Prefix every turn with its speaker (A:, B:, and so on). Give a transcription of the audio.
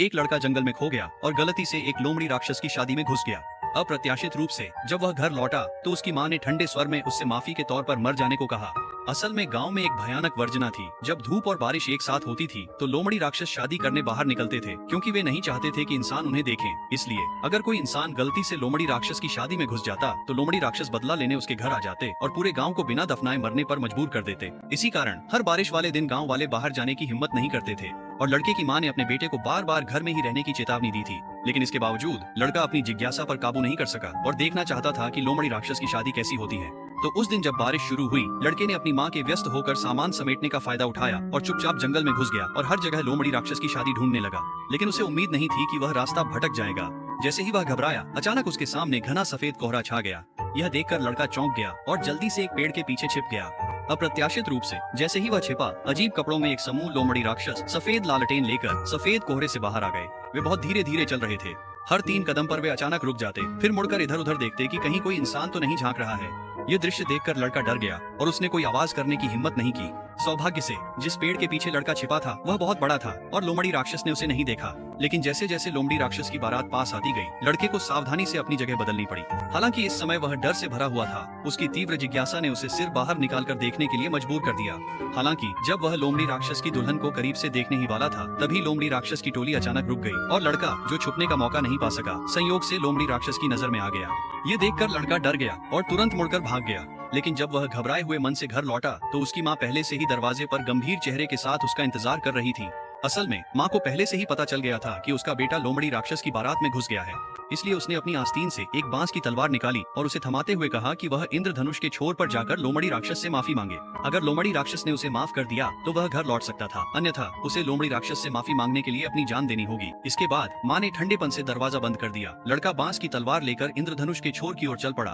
A: एक लड़का जंगल में खो गया और गलती से एक लोमड़ी राक्षस की शादी में घुस गया। अप्रत्याशित रूप से जब वह घर लौटा तो उसकी माँ ने ठंडे स्वर में उससे माफी के तौर पर मर जाने को कहा। असल में गांव में एक भयानक वर्जना थी। जब धूप और बारिश एक साथ होती थी तो लोमड़ी राक्षस शादी करने बाहर निकलते थे, क्योंकि वे नहीं चाहते थे कि इंसान उन्हें देखें। इसलिए अगर कोई इंसान गलती से लोमड़ी राक्षस की शादी में घुस जाता तो लोमड़ी राक्षस बदला लेने उसके घर आ जाते और पूरे गाँव को बिना दफनाए मरने पर मजबूर कर देते। इसी कारण हर बारिश वाले दिन गाँव वाले बाहर जाने की हिम्मत नहीं करते थे और लड़के की माँ ने अपने बेटे को बार बार घर में ही रहने की चेतावनी दी थी। लेकिन इसके बावजूद लड़का अपनी जिज्ञासा पर काबू नहीं कर सका और देखना चाहता था कि लोमड़ी राक्षस की शादी कैसी होती है। तो उस दिन जब बारिश शुरू हुई, लड़के ने अपनी माँ के व्यस्त होकर सामान समेटने का फायदा उठाया और चुपचाप जंगल में घुस गया और हर जगह लोमड़ी राक्षस की शादी ढूंढने लगा। लेकिन उसे उम्मीद नहीं थी कि वह रास्ता भटक जाएगा। जैसे ही वह घबराया, अचानक उसके सामने घना सफेद कोहरा छा गया। यह देखकर लड़का चौंक गया और जल्दी से एक पेड़ के पीछे छिप गया। अप्रत्याशित रूप से जैसे ही वह छिपा, अजीब कपड़ों में एक समूह लोमड़ी राक्षस सफेद लालटेन लेकर सफेद कोहरे से बाहर आ गए। वे बहुत धीरे धीरे चल रहे थे। हर 3 कदम पर वे अचानक रुक जाते, फिर मुड़कर इधर उधर देखते कि कहीं कोई इंसान तो नहीं झांक रहा है। यह दृश्य देखकर लड़का डर गया और उसने कोई आवाज करने की हिम्मत नहीं की। सौभाग्य से जिस पेड़ के पीछे लड़का छिपा था वह बहुत बड़ा था और लोमड़ी राक्षस ने उसे नहीं देखा। लेकिन जैसे जैसे लोमड़ी राक्षस की बारात पास आती गई, लड़के को सावधानी से अपनी जगह बदलनी पड़ी। हालांकि इस समय वह डर से भरा हुआ था। उसकी तीव्र जिज्ञासा ने उसे सिर बाहर निकालकर देखने के लिए मजबूर कर दिया। हालांकि जब वह लोमड़ी राक्षस की दुल्हन को करीब से देखने ही वाला था, तभी लोमड़ी राक्षस की टोली अचानक रुक गई और लड़का, जो छुपने का मौका नहीं पा सका, संयोग से लोमड़ी राक्षस की नजर में आ गया। ये देखकर लड़का डर गया और तुरंत मुड़कर भाग गया। लेकिन जब वह घबराए हुए मन से घर लौटा तो उसकी माँ पहले से ही दरवाजे पर गंभीर चेहरे के साथ उसका इंतजार कर रही थी। असल में माँ को पहले से ही पता चल गया था कि उसका बेटा लोमड़ी राक्षस की बारात में घुस गया है। इसलिए उसने अपनी आस्तीन से एक बांस की तलवार निकाली और उसे थमाते हुए कहा कि वह इंद्रधनुष के छोर पर जाकर लोमड़ी राक्षस से माफी मांगे। अगर लोमड़ी राक्षस ने उसे माफ कर दिया तो वह घर लौट सकता था, अन्यथा उसे लोमड़ी राक्षस से माफी मांगने के लिए अपनी जान देनी होगी। इसके बाद माँ ने ठंडेपन से दरवाजा बंद कर दिया। लड़का बांस की तलवार लेकर इंद्रधनुष के छोर की ओर चल पड़ा।